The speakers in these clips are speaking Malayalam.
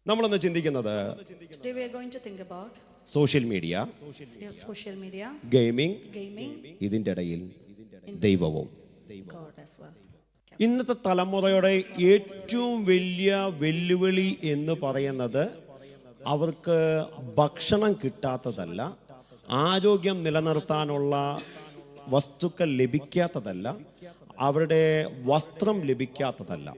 നമ്മളൊന്ന് ചിന്തിക്കുന്നത് Today we are going to think about social media, social media, gaming, gaming, ഇതിൻ്റെ ഇടയിൽ ദൈവവും. God as well. ഇന്നത്തെ തലമുറയുടെ ഏറ്റവും വലിയ വെല്ലുവിളി എന്ന് പറയുന്നത് അവർക്ക് ഭക്ഷണം കിട്ടാത്തതല്ല, ആരോഗ്യം നിലനിർത്താനുള്ള വസ്തുക്കൾ ലഭിക്കാത്തതല്ല, അവരുടെ വസ്ത്രം ലഭിക്കാത്തതല്ല.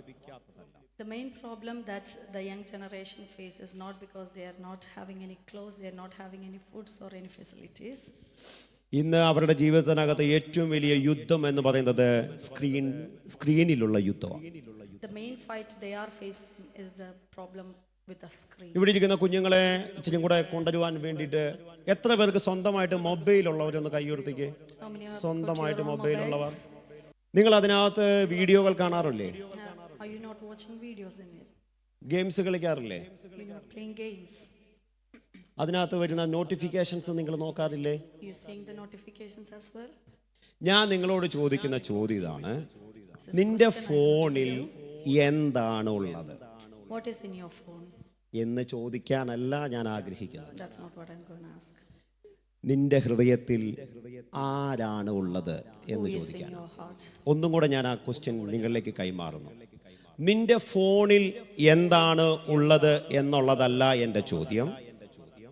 The main problem that the young generation faces is not because they are not having any clothes, they are not having any foods or any facilities. ഇന്ന് അവരുടെ ജീവിതത്തിനകത്ത് ഏറ്റവും വലിയ യുദ്ധം എന്ന് പറയുന്നത് സ്ക്രീനിലുള്ള യുദ്ധമാണ്. The main fight they are facing is the problem with the screen. ഇവിടെ ഇരിക്കുന്ന കുഞ്ഞുങ്ങളെ ഇച്ചിരി കൂടെ കൊണ്ടുവരുവാൻ വേണ്ടിയിട്ട് എത്ര പേർക്ക് സ്വന്തമായിട്ട് മൊബൈലുള്ളവരൊന്ന് കൈയുയർത്തിക്ക്. How many have സ്വന്തമായിട്ട് got your own മൊബൈലുള്ളവർ, mobiles? നിങ്ങൾ അതിനകത്ത് വീഡിയോകൾ കാണാറില്ലേ? Are you not watching videos in it? Games കളിക്കാറില്ലേ? You're not playing games. അതിനകത്ത് വരുന്ന നോട്ടിഫിക്കേഷൻസ് നിങ്ങൾ നോക്കാറില്ലേ? You're seeing the notifications as well. ഞാൻ നിങ്ങളോട് ചോദിക്കുന്ന ചോദ്യം ഇതാണ്, നിന്റെ ഫോണിൽ എന്താണ് ഉള്ളത് What is in your phone? എന്ന് ചോദിക്കാനല്ല ഞാൻ ആഗ്രഹിക്കുന്നത്. That's not what I'm going to ask. നിന്റെ ഹൃദയത്തിൽ ആരാണ് ഉള്ളത് എന്ന് Who is in ചോദിക്കാൻ. your heart? ഒന്നും കൂടെ ഞാൻ ആ ക്വസ്റ്റ്യൻ നിങ്ങളിലേക്ക് കൈമാറുന്നു. നിന്റെ ഫോണിൽ എന്താണ് ഉള്ളത് എന്നുള്ളതല്ല എൻ്റെ ചോദ്യം.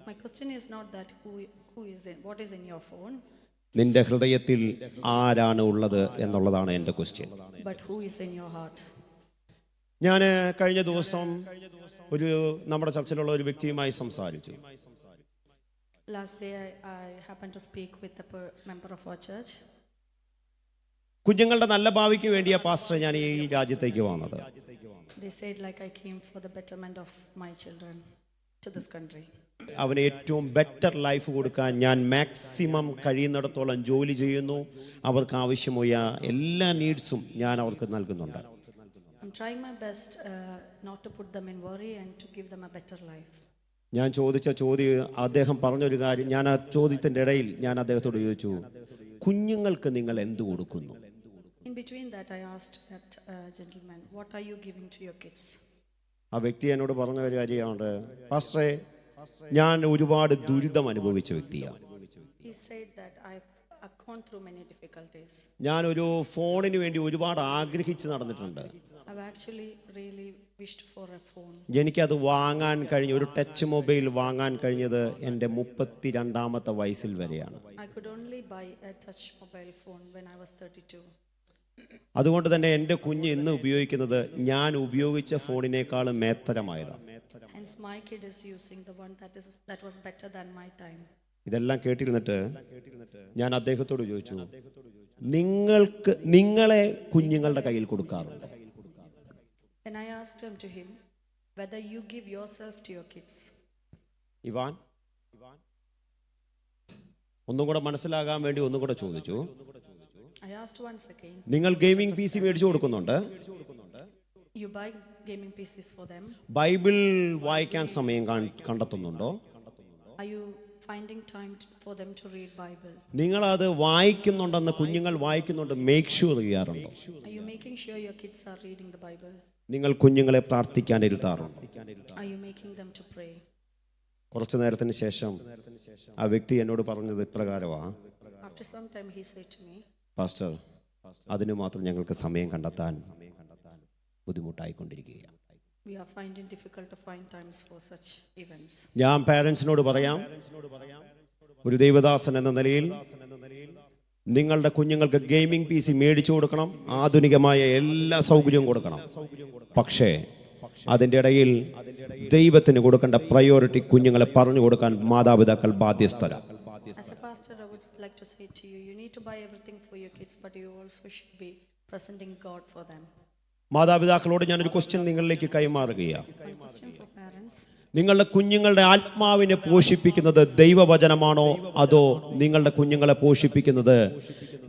My question is not that who is in, what is in your phone, നിന്റെ ഹൃദയത്തിൽ ആരാണ് ഉള്ളത് എന്നുള്ളതാണ് എൻ്റെ question. but who is in your heart. ഞാൻ കഴിഞ്ഞ ദിവസം നമ്മുടെ ചർച്ചിലുള്ള ഒരു വ്യക്തിയുമായി സംസാരിച്ചു. Last day I happened to speak with a member of our church. കുഞ്ഞുങ്ങളുടെ നല്ല ഭാവിക്ക് വേണ്ടിയ പാസ്റ്റർ ഞാൻ ഈ രാജ്യത്തേക്ക് വന്നത്. They said like I came for the betterment of my children to this country. അവന് ഏറ്റവും ബെറ്റർ ലൈഫ് കൊടുക്കാൻ ഞാൻ മാക്സിമം കഴിയുന്നിടത്തോളം ജോലി ചെയ്യുന്നു. അവർക്ക് ആവശ്യമായ എല്ലാ നീഡ്സും ഞാൻ അവർക്ക് നൽകുന്നുണ്ട്. I'm trying my best not to put them in worry and to give them a better life. ഞാൻ ചോദിച്ച ചോദ്യം, അദ്ദേഹം പറഞ്ഞൊരു കാര്യം, ഞാൻ ആ ചോദ്യത്തിൻ്റെ ഇടയിൽ ഞാൻ അദ്ദേഹത്തോട് ചോദിച്ചു, കുഞ്ഞുങ്ങൾക്ക് നിങ്ങൾ എന്ത് കൊടുക്കുന്നു? In between that I asked that gentleman, what are you giving to your kids? ആ വ്യക്തി എന്നോട് പറഞ്ഞ ഒരു കാര്യമാണ്, പാസ്റ്ററെ ഞാൻ ഒരുപാട് ദുരിതം അനുഭവിച്ച വ്യക്തിയാണ്. He said that I've gone through many difficulties. ഞാൻ ഒരു ഫോണിന് വേണ്ടി ഒരുപാട് ആഗ്രഹിച്ച് നടന്നിട്ടുണ്ട്. I've actually really wished for a phone. എനിക്കത് വാങ്ങാൻ കഴിഞ്ഞ ഒരു ടച്ച് മൊബൈൽ വാങ്ങാൻ കഴിഞ്ഞത് എൻ്റെ 32ാമത്തെ വയസ്സിൽ വരെയാണ്. I could only buy a touch mobile phone when I was 32. അതുകൊണ്ട് തന്നെ എൻ്റെ കുഞ്ഞ് ഇന്ന് ഉപയോഗിക്കുന്നത് ഞാൻ ഉപയോഗിച്ച ഫോണിനേക്കാളും മേത്തരമായതാണ്. Hence my kid is using the one that was better than my time. ഇതെല്ലാം കേട്ടിരുന്നിട്ട് ഞാൻ അദ്ദേഹത്തോട് ചോദിച്ചു, നിങ്ങളെ കുഞ്ഞുങ്ങളുടെ കയ്യിൽ കൊടുക്കാറുണ്ട്? Then I asked to him whether you give yourself to your kids. Ivan ഒന്നും കൂടെ മനസ്സിലാകാൻ വേണ്ടി ഒന്നും കൂടെ ചോദിച്ചു, I asked once again. നിങ്ങൾ ഗെയിമിംഗ് PC മേടിച്ചു കൊടുക്കുന്നുണ്ട്? You buy gaming PCs for them? Bible വായിക്കാൻ സമയം കണ്ടെത്തുന്നുണ്ടോ? Are you finding time for them to read Bible? നിങ്ങളത് വായിക്കുന്നുണ്ടെന്ന്, കുഞ്ഞുങ്ങൾ വായിക്കുന്നുണ്ട് മേക്ക് ഷുവർ ചെയ്യാറുണ്ടോ? Are you making sure your kids are reading the Bible? നിങ്ങൾ കുഞ്ഞുങ്ങളെ പ്രാർത്ഥിക്കാൻ ഇരുത്താറുണ്ടോ? Are you making them to pray? കുറച്ചു നേരത്തിന് ശേഷം ആ വ്യക്തി എന്നോട് പറഞ്ഞത് ഇപ്രകാരമാണ്, After some time he said to me, pastor അതിന് മാത്രം ഞങ്ങൾക്ക് സമയം കണ്ടെത്താൻ ബുദ്ധിമുട്ടായിക്കൊണ്ടിരിക്കുകയാണ്. we are finding difficult to find times for such events. ഞാൻ പാരൻസിനോട് പറയാം, ഒരു ദൈവദാസൻ എന്ന നിലയിൽ നിങ്ങളുടെ കുഞ്ഞുങ്ങൾക്ക് ഗെയിമിംഗ് PC മേടിച്ചു കൊടുക്കണം, ആധുനികമായ എല്ലാ സൗകര്യവും കൊടുക്കണം. പക്ഷേ അതിൻ്റെ ഇടയിൽ ദൈവത്തിന് കൊടുക്കേണ്ട പ്രയോറിറ്റി കുഞ്ഞുങ്ങളെ പറഞ്ഞു കൊടുക്കാൻ മാതാപിതാക്കൾ ബാധ്യസ്ഥരാണ്. As a pastor, I would like to say to you, you need to buy everything for your kids, but you also should be presenting God for them. മാതാപിതാക്കളോട് ഞാനൊരു ക്വസ്റ്റ്യൻ നിങ്ങളിലേക്ക് കൈമാറുകയാണ്. My question for parents, നിങ്ങളുടെ കുഞ്ഞുങ്ങളുടെ ആത്മാവിനെ പോഷിപ്പിക്കുന്നത് ദൈവവചനമാണോ, അതോ നിങ്ങളുടെ കുഞ്ഞുങ്ങളെ പോഷിപ്പിക്കുന്നത്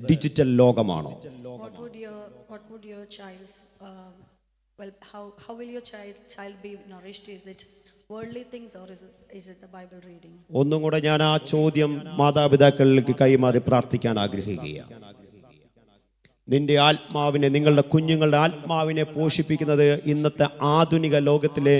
digital ലോകമാണോ? what would your child's how will your child be nourished? Is it worldly things or is it the Bible reading? ഒന്നും കൂടെ ഞാൻ ആ ചോദ്യം മാതാപിതാക്കളിലേക്ക് കൈമാറി പ്രാർത്ഥിക്കാൻ ആഗ്രഹിക്കുകയാണ്. നിന്റെ ആത്മാവിനെ, നിങ്ങളുടെ കുഞ്ഞുങ്ങളുടെ ആത്മാവിനെ പോഷിപ്പിക്കുന്നത് ഇന്നത്തെ ആധുനിക ലോകത്തിലെ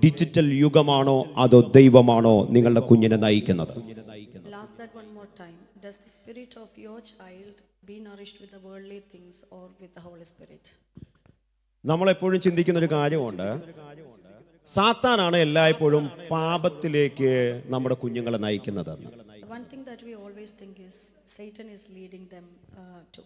ഡിജിറ്റൽ യുഗമാണോ അതോ ദൈവമാണോ നിങ്ങളുടെ കുഞ്ഞിനെ നയിക്കുന്നത്? I'll ask that one more time. Does the spirit of your child be nourished with the worldly things or with the Holy Spirit? നമ്മളെപ്പോഴും ചിന്തിക്കുന്ന ഒരു കാര്യമുണ്ട്, സാത്താനാണ് എല്ലായ്പ്പോഴും പാപത്തിലേക്ക് നമ്മുടെ കുഞ്ഞുങ്ങളെ നയിക്കുന്നതെന്ന്. One thing that we always think is Satan is leading them to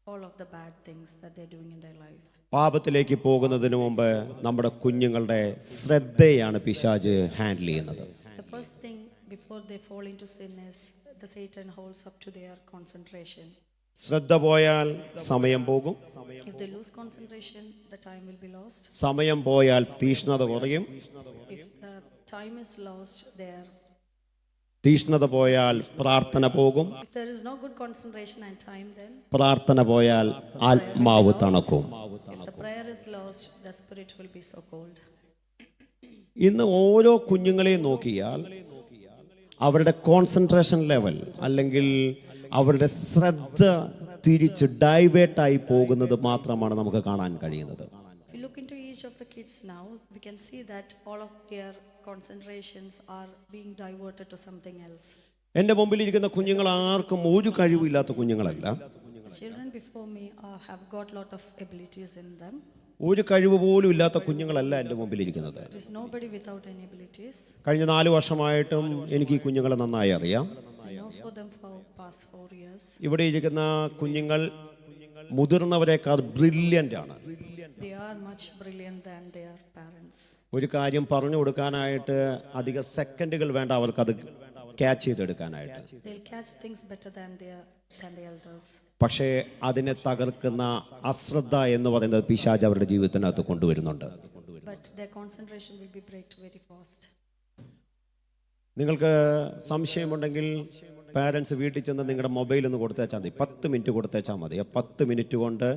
all of the bad things that they're doing in their life. പാപത്തിലേക്ക് പോകുന്നതിന് മുമ്പ് നമ്മുടെ കുഞ്ഞുങ്ങളുടെ ശ്രദ്ധയാണ് പിശാച് ഹാൻഡിൽ ചെയ്യുന്നത്. The first thing before they fall into sin is the Satan holds up to their concentration. ശ്രദ്ധ പോയാൽ സമയം പോകും, If they lose concentration, the time will be lost. സമയം പോയാൽ തീഷ്ണത കുറയും, If the time is lost there, തീഷ്ണത പോയാൽ പ്രാർത്ഥന പോകും, if there is no good concentration and time, then പ്രാർത്ഥന പോയാൽ ആത്മാവ് തണുക്കും. if the prayer is lost, the spirit will be so cold. ഇന്ന് ഓരോ കുഞ്ഞുങ്ങളെയും നോക്കിയാൽ അവരുടെ കോൺസെൻട്രേഷൻ ലെവൽ അല്ലെങ്കിൽ അവരുടെ ശ്രദ്ധ തിരിച്ച് ഡൈവേർട്ടായി പോകുന്നത് മാത്രമാണ് നമുക്ക് കാണാൻ കഴിയുന്നത്. If you look into each of the kids now, we can see that all of their concentrations are being diverted to something else. എൻ്റെ മുമ്പിലിരിക്കുന്ന കുഞ്ഞുങ്ങൾ ആർക്കും ഒരു കഴിവില്ലാത്ത കുഞ്ഞുങ്ങളല്ല. The children before me have got lot of abilities in them. ഒരു കഴിവ് പോലും ഇല്ലാത്ത കുഞ്ഞുങ്ങളല്ല എൻ്റെ മുമ്പിലിരിക്കുന്നത്. There is nobody without any abilities. കഴിഞ്ഞ 4 വർഷമായിട്ടും എനിക്ക് ഈ കുഞ്ഞുങ്ങളെ നന്നായി അറിയാം. I know for them for past 4 years. ഇവിടെ ഇരിക്കുന്ന കുഞ്ഞുങ്ങൾ മുതിർന്നവരെക്കാൾ ബ്രില്യൻ്റ് ആണ്. They are much brilliant than their parents. ഒരു കാര്യം പറഞ്ഞു കൊടുക്കാനായിട്ട് അധിക സെക്കൻഡുകൾ വേണ്ട അവർക്കത് ക്യാച്ച് ചെയ്തെടുക്കാനായിട്ട്. They'll catch things better than the elders. പക്ഷേ അതിനെ തകർക്കുന്ന അശ്രദ്ധ എന്ന് പറയുന്നത് പിശാച് അവരുടെ ജീവിതത്തിനകത്ത് കൊണ്ടുവരുന്നുണ്ട്. But their concentration will be break very fast. നിങ്ങൾക്ക് സംശയമുണ്ടെങ്കിൽ പാരൻസ് വീട്ടിൽ ചെന്ന് നിങ്ങളുടെ മൊബൈൽ ഒന്ന് കൊടുത്തേച്ചാൽ മതി, 10 മിനിറ്റ് കൊടുത്തേച്ചാൽ മതി. 10 മിനിറ്റ് കൊണ്ട്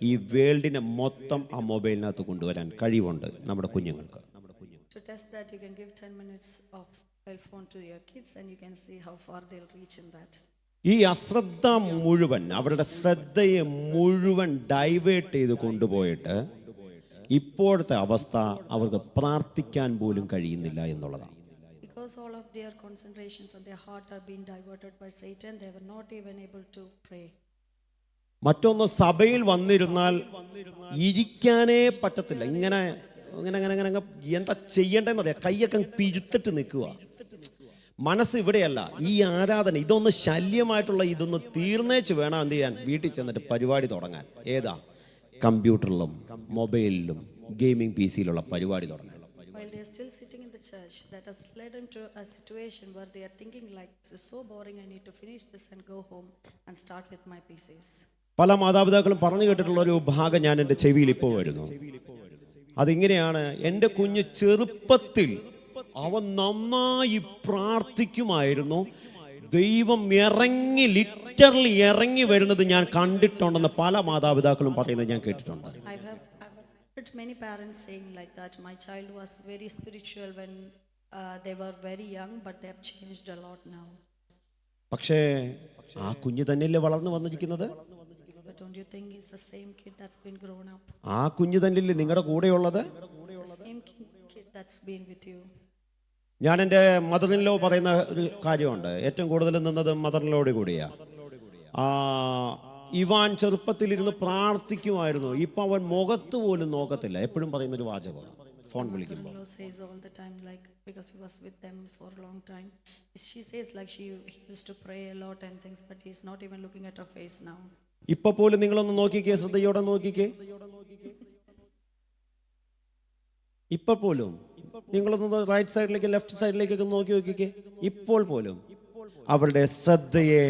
ഈ വേൾഡിനെ മൊത്തം ആ മൊബൈലിനകത്ത് കൊണ്ടുവരാൻ കഴിവുണ്ട് നമ്മുടെ കുഞ്ഞുങ്ങൾക്ക്. To test that, you can give 10 minutes of mobile phone to your kids and you can see how far they'll reach in that. ഈ അശ്രദ്ധ മുഴുവൻ അവരുടെ ശ്രദ്ധയെ മുഴുവൻ ഡൈവേർട്ട് ചെയ്ത് കൊണ്ടുപോയിട്ട് ഇപ്പോഴത്തെ അവസ്ഥ അവർക്ക് പ്രാർത്ഥിക്കാൻ പോലും കഴിയുന്നില്ല എന്നുള്ളതാണ്. Because all of their concentrations and their heart are being diverted by Satan, they were not even able to pray. മറ്റൊന്ന്, സഭയിൽ വന്നിരുന്നാൽ ഇരിക്കാനേ പറ്റത്തില്ല. ഇങ്ങനെ എന്താ ചെയ്യേണ്ടതെന്നറിയാം, കൈയൊക്കെ പിരുത്തിട്ട് നിൽക്കുക. മനസ്സ് ഇവിടെയല്ല, ഈ ആരാധന ഇതൊന്ന് ശല്യമായിട്ടുള്ള ഇതൊന്ന് തീർന്നേച്ച് വേണം എന്ത് ചെയ്യാൻ, വീട്ടിൽ ചെന്നിട്ട് പരിപാടി തുടങ്ങാൻ. ഏതാ? കമ്പ്യൂട്ടറിലും മൊബൈലിലും ഗെയിമിംഗ് PC-യിലുള്ള പരിപാടി തുടങ്ങാൻ. While they are still sitting in the church, that has led them to a situation where they are thinking like, this is so boring, I need to finish this and go home and start with my PCs. പല മാതാപിതാക്കളും പറഞ്ഞു കേട്ടിട്ടുള്ള ഒരു ഭാഗം ഞാൻ എൻ്റെ ചെവിയിൽ ഇപ്പോൾ വരുന്നു. അതിങ്ങനെയാണ്, എൻ്റെ കുഞ്ഞ് ചെറുപ്പത്തിൽ അവൻ നന്നായി പ്രാർത്ഥിക്കുമായിരുന്നു, ദൈവം ലിറ്ററലി ഇറങ്ങി വരുന്നത് ഞാൻ കണ്ടിട്ടുണ്ടെന്ന് പല മാതാപിതാക്കളും പറയുന്നത് ഞാൻ കേട്ടിട്ടുണ്ട്. I've heard many parents saying like that, my child was very spiritual when they were very young, but they have changed a lot now. പക്ഷേ ആ കുഞ്ഞ് തന്നെയല്ലേ വളർന്നു വന്നിരിക്കുന്നത്? But don't you think it's the same kid that's been grown up? ആ കുഞ്ഞ് തന്നെയല്ലേ നിങ്ങളുടെ കൂടെയുള്ളത്? It's the same kid that's been with you. ഞാൻ എൻ്റെ മദറിൻലോ പറയുന്ന ഒരു കാര്യമുണ്ട്, ഏറ്റവും കൂടുതൽ നിന്നത് മദറിൻലോയുടെ കൂടിയാണ്. ഇവാൻ ചെറുപ്പത്തിലിരുന്ന് പ്രാർത്ഥിക്കുമായിരുന്നു, ഇപ്പം അവൻ മുഖത്ത് പോലും നോക്കത്തില്ല. എപ്പോഴും പറയുന്നൊരു വാചകമാണ് ഫോൺ വിളിക്കുമ്പോൾ. Says all the time, like, because he was with them for a long time, she says like he used to pray a lot and things, but he's not even looking at her face now. ഇപ്പൊ പോലും നിങ്ങളൊന്ന് നോക്കിക്കേ, ശ്രദ്ധയോടെ നോക്കിക്കേ. ഇപ്പൊ പോലും നിങ്ങളൊന്ന് റൈറ്റ് സൈഡിലേക്ക് ലെഫ്റ്റ് സൈഡിലേക്കൊക്കെ നോക്കിക്കേ. ഇപ്പോൾ പോലും അവരുടെ ശ്രദ്ധയെ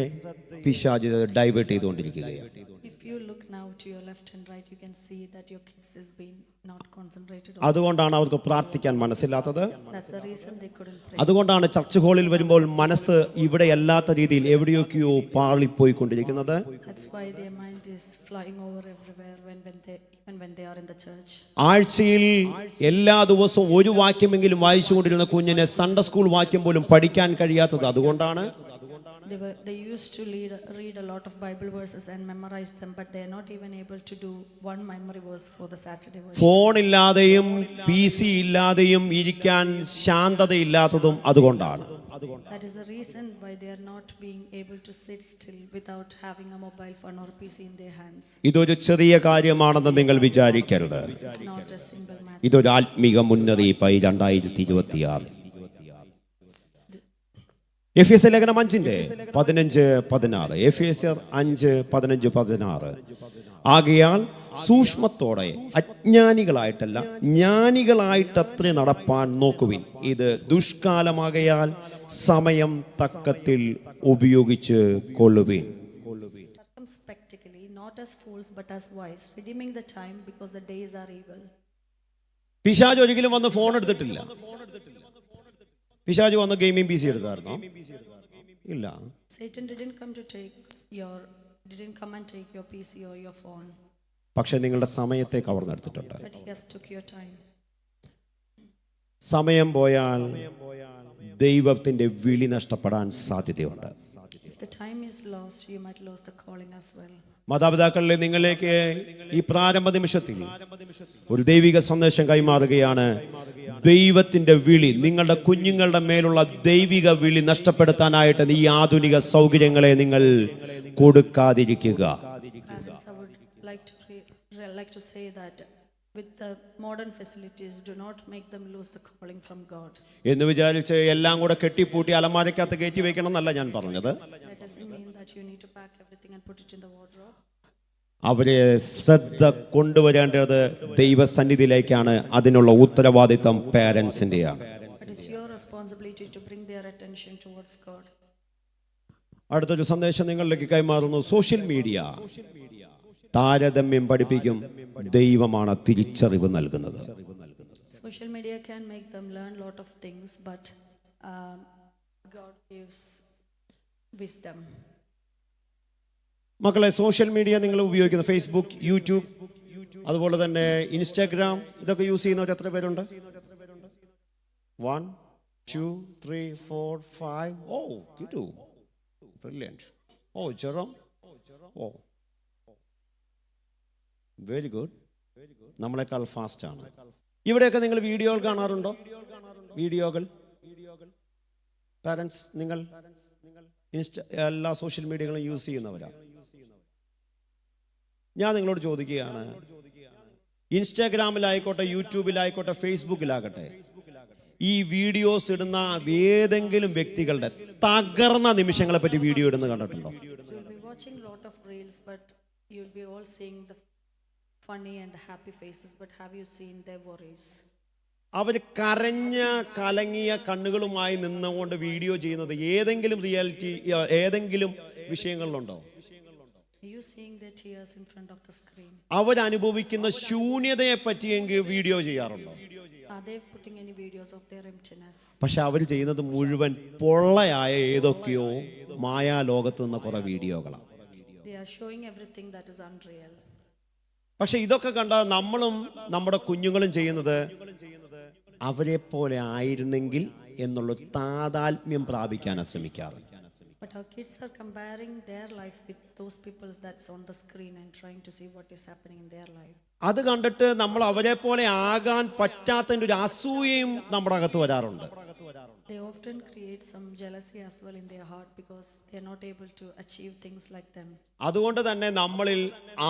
പിശാച് ഡൈവേർട്ട് ചെയ്തുകൊണ്ടിരിക്കുകയാണ്. If you look now to your left and right, you can see that your kids is being not concentrated. അതുകൊണ്ടാണ് അവർക്ക് പ്രാർത്ഥിക്കാൻ മനസ്സില്ലാത്തത്. That's the reason they couldn't pray. അതുകൊണ്ടാണ് ചർച്ച് ഹാളിൽ വരുമ്പോൾ മനസ്സ് ഇവിടെ അല്ലാത്ത രീതിയിൽ എവിടെയൊക്കെയോ പാളിപ്പോയിക്കൊണ്ടിരിക്കുന്നത്. That's why their mind is flying over everywhere when they are in the church. ആഴ്ചയിൽ എല്ലാ ദിവസവും ഒരു വാക്യമെങ്കിലും വായിച്ചുകൊണ്ടിരുന്ന കുഞ്ഞിനെ സൺഡേ സ്കൂൾ വാക്യം പോലും പഠിക്കാൻ കഴിയാത്തത് അതുകൊണ്ടാണ്. they used to read a lot of Bible verses and memorize them, but they are not even able to do one memory verse for the Saturday worship. ഫോണില്ലാതെയും PC ഇല്ലാതെയും ഇരിക്കാൻ ശാന്തതയില്ലാത്തതും അതുകൊണ്ടാണ്. That is the reason why they are not being able to sit still without having a mobile phone or PC in their hands. ഇതൊരു ചെറിയ കാര്യമാണെന്ന് നിങ്ങൾ വിചാരിക്കരുത്. This is not a simple matter. ഇതൊരു ആത്മീക മുന്നറിയിപ്പായി 2026. എഫേസ്യർ ലേഖനം 5:15-16. എഫേസ്യർ 5:15-16. ആകയാൽ സൂക്ഷ്മത്തോടെ അജ്ഞാനികളായിട്ടല്ല ജ്ഞാനികളായിട്ടത്രേ നടപ്പാൻ നോക്കുവിൻ. ഇത് ദുഷ്കാലമാകയാൽ സമയം തക്കത്തിൽ ഉപയോഗിച്ച് കൊള്ളുവിൻ. Circumspectly, not as fools but as wise, redeeming the time because the days are evil. പിശാച് ഒരിക്കലും വന്ന് ഫോൺ എടുത്തിട്ടില്ല. പിശാച് വന്ന് ഗെയിമിംഗ് PC എടുത്തായിരുന്നോ? ഇല്ല. Satan didn't come and take your PC or your phone, പക്ഷെ നിങ്ങളുടെ സമയത്തെ കവർന്നെടുത്തിട്ടുണ്ട്. but he has took your time. സമയം പോയാൽ ദൈവത്തിന്റെ വിളി നഷ്ടപ്പെടാൻ സാധ്യതയുണ്ട്. If the time is lost, you might lose the calling as well. മാതാപിതാക്കളിലെ നിങ്ങളിലേക്ക് ഈ പ്രാരംഭ നിമിഷത്തിൽ ഒരു ദൈവിക സന്ദേശം കൈമാറുകയാണ്. ദൈവത്തിന്റെ വിളി, നിങ്ങളുടെ കുഞ്ഞുങ്ങളുടെ മേലുള്ള ദൈവിക വിളി നഷ്ടപ്പെടുത്താനായിട്ട് ഈ ആധുനിക സൗകര്യങ്ങളെ നിങ്ങൾ കൊടുക്കാതിരിക്കുക. Parents, I would like to say that with the modern facilities, do not make them lose the calling from God. എന്ന് വിചാരിച്ച് എല്ലാം കൂടെ കെട്ടിപ്പൂട്ടി അലമാരക്കകത്ത് കയറ്റി വെക്കണം എന്നല്ല ഞാൻ പറഞ്ഞത്. That doesn't mean that you need to pack everything and put it in the wardrobe. അവരെ ശ്രദ്ധ കൊണ്ടുവരേണ്ടത് ദൈവസന്നിധിയിലേക്കാണ്. അതിനുള്ള ഉത്തരവാദിത്തം പേരൻസിന്റെയാണ്. It is your responsibility to bring their attention towards God. അടുത്തൊരു സന്ദേശം നിങ്ങളിലേക്ക് കൈമാറുന്നു. സോഷ്യൽ മീഡിയ താരതമ്യം പഠിപ്പിക്കും, ദൈവമാണ് തിരിച്ചറിവ് നൽകുന്നത്. Social media can make them learn lot of things, but God gives wisdom. മക്കളെ, സോഷ്യൽ മീഡിയ നിങ്ങൾ ഉപയോഗിക്കുന്ന ഫേസ്ബുക്ക്, യൂട്യൂബ്, അതുപോലെ തന്നെ ഇൻസ്റ്റാഗ്രാം, ഇതൊക്കെ യൂസ് ചെയ്യുന്നവർ എത്ര പേരുണ്ട്? 1 2 3 4 5. ഓ കിട്ടു, ബ്രില്യന്റ്. ഓ ജെറോം, ഓ വെരി ഗുഡ്. നമ്മളെക്കാൾ ഫാസ്റ്റ് ആണ്. ഇവിടെയൊക്കെ നിങ്ങൾ വീഡിയോകൾ കാണാറുണ്ടോ? വീഡിയോകൾ പാരൻസ്, നിങ്ങൾ എല്ലാ സോഷ്യൽ മീഡിയകളും യൂസ് ചെയ്യുന്നവരാണ്. ഞാൻ നിങ്ങളോട് ചോദിക്കുകയാണ്, ഇൻസ്റ്റാഗ്രാമിലായിക്കോട്ടെ, യൂട്യൂബിലായിക്കോട്ടെ, ഫേസ്ബുക്കിലാകട്ടെ, ഈ വീഡിയോസ് ഇടുന്ന ഏതെങ്കിലും വ്യക്തികളുടെ തകർന്ന നിമിഷങ്ങളെ പറ്റി വീഡിയോ ഇടുന്ന കണ്ടിട്ടുണ്ടോ? You will be watching lot of reels, but you will be all seeing the funny and the happy faces, but have you seen their worries? അവർ കരഞ്ഞ കലങ്ങിയ കണ്ണുകളുമായി നിന്നുകൊണ്ട് വീഡിയോ ചെയ്യുന്നത് ഏതെങ്കിലും റിയാലിറ്റി, ഏതെങ്കിലും വിഷയങ്ങളിലുണ്ടോ? Are you seeing their tears in front of the screen? അവരനുഭവിക്കുന്ന ശൂന്യതയെ പറ്റിയെങ്കിൽ വീഡിയോ ചെയ്യാറുണ്ടോ? Are they putting any videos of their emptiness? പക്ഷെ അവർ ചെയ്യുന്നത് മുഴുവൻ പൊള്ളയായ ഏതൊക്കെയോ മായാലോകത്ത് നിന്ന് കുറെ വീഡിയോകളാണ്. They are showing everything that is unreal. പക്ഷെ ഇതൊക്കെ കണ്ട നമ്മളും നമ്മുടെ കുഞ്ഞുങ്ങളും ചെയ്യുന്നത് അവരെ പോലെ ആയിരുന്നെങ്കിൽ എന്നുള്ള താതാത്മ്യം പ്രാപിക്കാനാണ് ശ്രമിക്കാറ്. But our kids are comparing their life with those people that's on the screen and trying to see what is happening in their life. അത് കണ്ടിട്ട് നമ്മൾ അവരെ പോലെ ആകാൻ പറ്റാത്തതിന്റെ ഒരു അസൂയയും നമ്മുടെ അകത്ത് വരാറുണ്ട്. They often create some jealousy as well in their heart because they are not able to achieve things like them. അതുകൊണ്ട് തന്നെ നമ്മളിൽ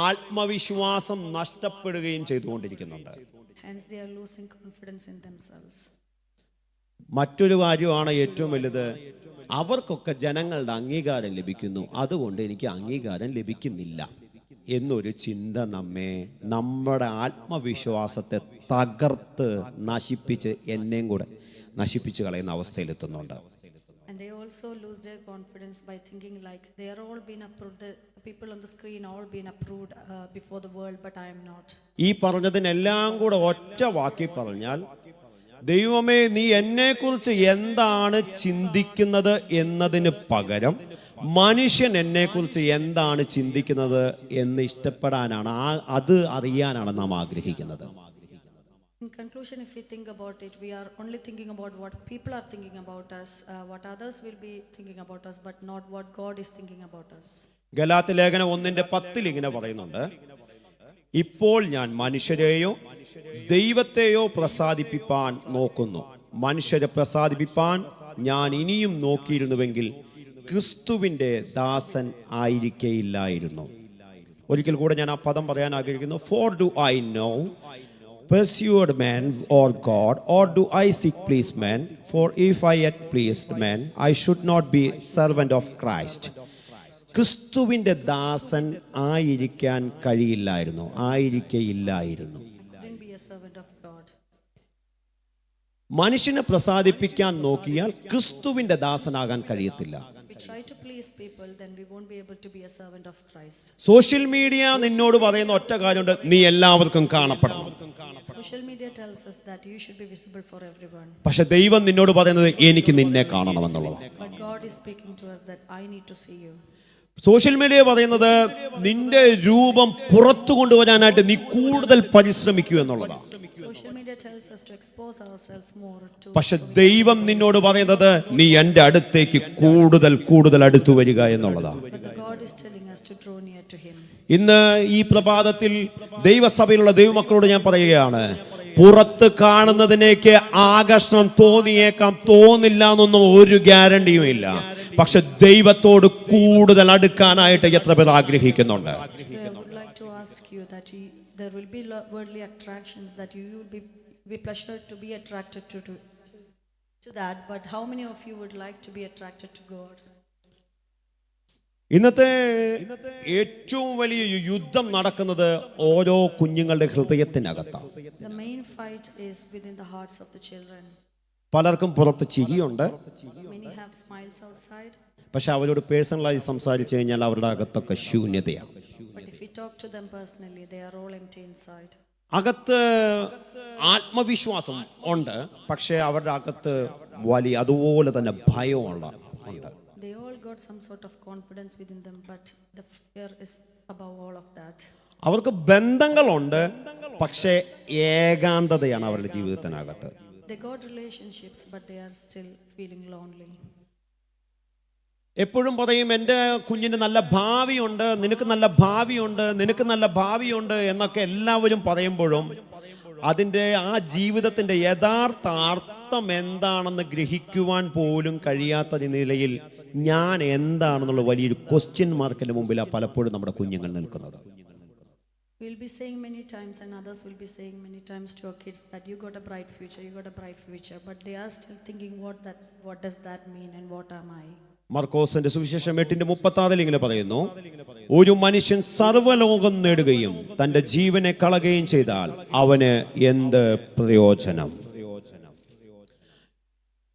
ആത്മവിശ്വാസം നഷ്ടപ്പെടുകയും ചെയ്തുകൊണ്ടിരിക്കുന്നുണ്ട്. Hence they are losing confidence in themselves. മറ്റൊരു കാര്യമാണ് ഏറ്റവും വലുത്, അവർക്കൊക്കെ ജനങ്ങളുടെ അംഗീകാരം ലഭിക്കുന്നു, അതുകൊണ്ട് എനിക്ക് അംഗീകാരം ലഭിക്കുന്നില്ല എന്നൊരു ചിന്ത നമ്മുടെ ആത്മവിശ്വാസത്തെ തകർത്ത് നശിപ്പിച്ച് എന്നെയും കൂടെ നശിപ്പിച്ച് കളയുന്ന അവസ്ഥയിലെത്തുന്നുണ്ട്. And they also lose their confidence by thinking like they are all been approved, the people on the screen all been approved before the world, but I am not. ഈ പറഞ്ഞതിനെല്ലാം കൂടെ ഒറ്റ വാക്കി പറഞ്ഞാൽ, ദൈവമേ നീ എന്നെക്കുറിച്ച് എന്താണ് ചിന്തിക്കുന്നത് എന്നതിന് പകരം മനുഷ്യൻ എന്നെക്കുറിച്ച് എന്താണ് ചിന്തിക്കുന്നത് എന്ന് ഇഷ്ടപ്പെടാനാണ്, അത് അറിയാനാണ് നാം ആഗ്രഹിക്കുന്നത്. In conclusion, if we think about it, we are only thinking about what people are thinking about us, what others will be thinking about us, but not what God is thinking about us. Galatia ലേഖനം 1:10 ഇങ്ങനെ പറയുന്നുണ്ട്, ഇപ്പോൾ ഞാൻ മനുഷ്യരെയോ ദൈവത്തെയോ പ്രസാദിപ്പിപ്പാൻ നോക്കുന്നു. മനുഷ്യരെ പ്രസാദിപ്പിപ്പാൻ ഞാൻ ഇനിയും നോക്കിയിരുന്നുവെങ്കിൽ ക്രിസ്തുവിന്റെ ദാസൻ ആയിരിക്കയില്ലായിരുന്നു. ഒരിക്കൽ കൂടെ ഞാൻ ആ പദം പറയാൻ ആഗ്രഹിക്കുന്നു. For do I know pursued man or God, or do I seek please man? For if I had pleased man, I should not be servant of Christ. ക്രിസ്തുവിന്റെ ദാസൻ ആയിരിക്കാൻ കഴിയില്ലായിരുന്നു, ആയിരിക്കയില്ലായിരുന്നു. Couldn't be a servant of God. മനുഷ്യനെ പ്രസാദിപ്പിക്കാൻ നോക്കിയാൽ ക്രിസ്തുവിന്റെ ദാസനാകാൻ കഴിയത്തില്ല. We try to please people, then we won't be able to be a servant of Christ. Social media നിന്നോട് പറയുന്ന ഒറ്റ കാര്യമുണ്ട്, നീ എല്ലാവർക്കും കാണപ്പെടണം. Social media tells us that you should be visible for everyone. പക്ഷെ ദൈവം നിന്നോട് പറയുന്നത് എനിക്ക് നിന്നെ കാണണമെന്നുള്ളതാണ്. But God is speaking to us that I need to see you. Social media പറയുന്നത് നിന്റെ രൂപം പുറത്തു കൊണ്ടുവരാനായിട്ട് നീ കൂടുതൽ പരിശ്രമിക്കൂ എന്നുള്ളതാണ്. Social media tells us to expose ourselves more to. പക്ഷെ ദൈവം നിന്നോട് പറയുന്നത് നീ എൻ്റെ അടുത്തേക്ക് കൂടുതൽ കൂടുതൽ അടുത്തു വരിക എന്നുള്ളതാണ്. But the God is telling us to draw near to Him. ഇന്ന് ഈ പ്രഭാതത്തിൽ ദൈവസഭയിലുള്ള ദൈവമക്കളോട് ഞാൻ പറയുകയാണ്, പുറത്ത് കാണുന്നതിനേക്ക് ആകർഷണം തോന്നിയേക്കാം, തോന്നില്ല എന്നൊന്നും ഒരു ഗ്യാരണ്ടിയും ഇല്ല. പക്ഷെ ദൈവത്തോട് കൂടുതൽ അടുക്കാനായിട്ട് എത്ര പേർ ആഗ്രഹിക്കുന്നുണ്ട്? I would like to ask you that there will be worldly attractions that you will be pleasured to be attracted to that, but how many of you would like to be attracted to God? ഇന്നത്തെ ഏറ്റവും വലിയ യുദ്ധം നടക്കുന്നത് ഓരോ കുഞ്ഞുങ്ങളുടെ ഹൃദയത്തിനകത്താണ്. The main fight is within the hearts of the children. പലർക്കും പുറത്ത് ചിരിയുണ്ട്, Many have smiles outside, പക്ഷെ അവരോട് പേഴ്സണലായി സംസാരിച്ചു കഴിഞ്ഞാൽ അവരുടെ അകത്തൊക്കെ ശൂന്യതയാണ്. but if we talk to them personally, they are all empty inside. അകത്ത് ആത്മവിശ്വാസം ഉണ്ട്, പക്ഷെ അവരുടെ അകത്ത് വലിയ അതുപോലെ തന്നെ ഭയമുള്ള ഉണ്ട്. They all got some sort of confidence within them, but the fear is above all of that. അവർക്ക് ബന്ധങ്ങളുണ്ട്, പക്ഷെ ഏകാന്തതയാണ് അവരുടെ ജീവിതത്തിനകത്ത്. They got relationships, but they are still feeling lonely. എപ്പോഴും പറയും എൻ്റെ കുഞ്ഞിന് നല്ല ഭാവിയുണ്ട്, നിനക്ക് നല്ല ഭാവിയുണ്ട്, നിനക്ക് നല്ല ഭാവിയുണ്ട് എന്നൊക്കെ എല്ലാവരും പറയുമ്പോഴും അതിൻ്റെ ആ ജീവിതത്തിൻ്റെ യഥാർത്ഥ അർത്ഥം എന്താണെന്ന് ഗ്രഹിക്കുവാൻ പോലും കഴിയാത്ത നിലയിൽ ഞാൻ എന്താണെന്നുള്ള വലിയൊരു ക്വസ്റ്റ്യൻ മാർക്കിന് മുമ്പിലാണ് പലപ്പോഴും നമ്മുടെ കുഞ്ഞുങ്ങൾ നിൽക്കുന്നത്. We'll be saying many times, and others will be saying many times to our kids that you got a bright future, you got a bright future, but they are still thinking what does that mean and what am I? മർക്കോസിന്റെ സുവിശേഷം 8:36 ഇങ്ങനെ പറയുന്നു, ഒരു മനുഷ്യൻ സർവ്വലോകം നേടുകയും തന്റെ ജീവനെ കളയുകയും ചെയ്താൽ അവന് എന്ത് പ്രയോജനം?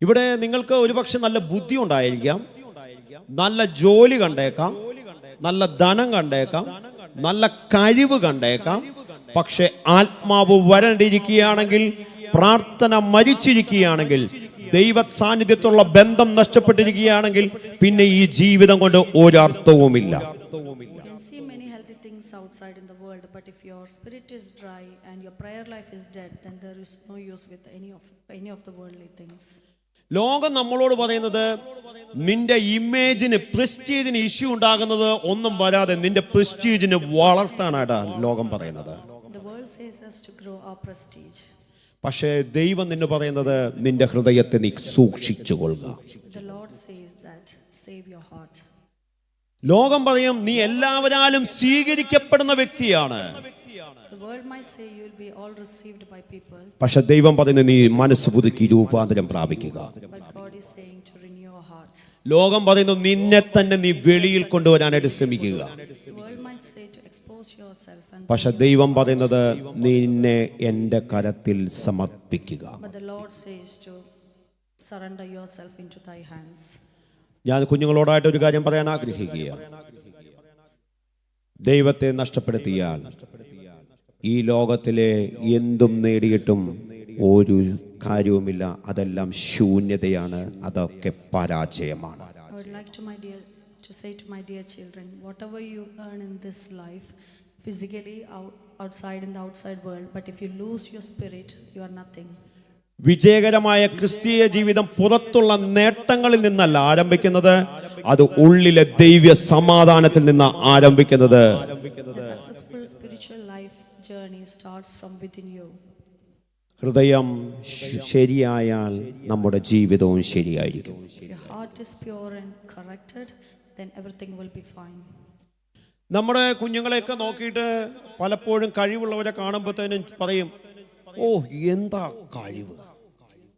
ഇവിടെ നിങ്ങൾക്ക് ഒരുപക്ഷെ നല്ല ബുദ്ധി ഉണ്ടായിരിക്കാം, നല്ല ജോലി കണ്ടേക്കാം, നല്ല ധനം കണ്ടേക്കാം, നല്ല കഴിവ് കണ്ടേക്കാം, പക്ഷെ ആത്മാവ് വരണ്ടിരിക്കുകയാണെങ്കിൽ, പ്രാർത്ഥന മരിച്ചിരിക്കുകയാണെങ്കിൽ, ദൈവ സാന്നിധ്യത്തുള്ള ബന്ധം നഷ്ടപ്പെട്ടിരിക്കുകയാണെങ്കിൽ പിന്നെ ഈ ജീവിതം കൊണ്ട് ഒരർത്ഥവുമില്ല. You can see many healthy things outside in the world, but if your spirit is dry and your prayer life is dead, then there is no use with any of the worldly things. ലോകം നമ്മളോട് പറയുന്നത് നിന്റെ ഇമേജിന്, പ്രസ്റ്റീജിന് ഇഷ്യൂ ഉണ്ടാകുന്നത് ഒന്നും വരാതെ നിന്റെ പ്രസ്റ്റീജിന് വളർത്താനായിട്ടാണ് ലോകം പറയുന്നത്. The world says us to grow our prestige. പക്ഷേ ദൈവം നിന്നു പറയുന്നത് നിന്റെ ഹൃദയത്തെ നീ സൂക്ഷിച്ചു കൊള്ളുക. The Lord says that save your heart. ലോകം പറയും നീ എല്ലാവരാലും സ്വീകരിക്കപ്പെടുന്ന വ്യക്തിയാണ്. The world might say you will be all received by people. പക്ഷെ ദൈവം പറയുന്നത് നീ മനസ്സ് പുതുക്കി രൂപാന്തരം പ്രാപിക്കുക. But God is saying to renew your heart. ലോകം പറയുന്നു നിന്നെ തന്നെ നീ വെളിയിൽ കൊണ്ടുവരാനായിട്ട് ശ്രമിക്കുക. The world might say to expose yourself, and പക്ഷെ ദൈവം പറയുന്നത് നിന്നെ എൻ്റെ കരത്തിൽ സമർപ്പിക്കുക. but the Lord says to surrender yourself into thy hands. ഞാൻ കുഞ്ഞുങ്ങളോടായിട്ട് ഒരു കാര്യം പറയാൻ ആഗ്രഹിക്കുക. ദൈവത്തെ നഷ്ടപ്പെടുത്തിയാൽ ഈ ലോകത്തിലെ എന്തും നേടിയിട്ടും ഒരു കാര്യവുമില്ല. അതെല്ലാം ശൂന്യതയാണ്, അതൊക്കെ പരാജയമാണ്. I would like to say to my dear children, whatever you earn in this life, physically outside in the outside world, but if you lose your spirit, you are nothing. വിജയകരമായ ക്രിസ്തീയ ജീവിതം പുറത്തുള്ള നേട്ടങ്ങളിൽ നിന്നല്ല ആരംഭിക്കുന്നത്, അത് ഉള്ളിലെ ദൈവ സമാധാനത്തിൽ നിന്ന് ആരംഭിക്കുന്നത്. The successful spiritual life journey starts from within you. ഹൃദയം ശരിയായാൽ നമ്മുടെ ജീവിതവും ശരിയായിരിക്കും. If your heart is pure and corrected, then everything will be fine. നമ്മുടെ കുഞ്ഞുങ്ങളെയൊക്കെ നോക്കിയിട്ട് പലപ്പോഴും കഴിവുള്ളവരെ കാണുമ്പോഴത്തേനും പറയും, ഓ എന്താ കഴിവ്.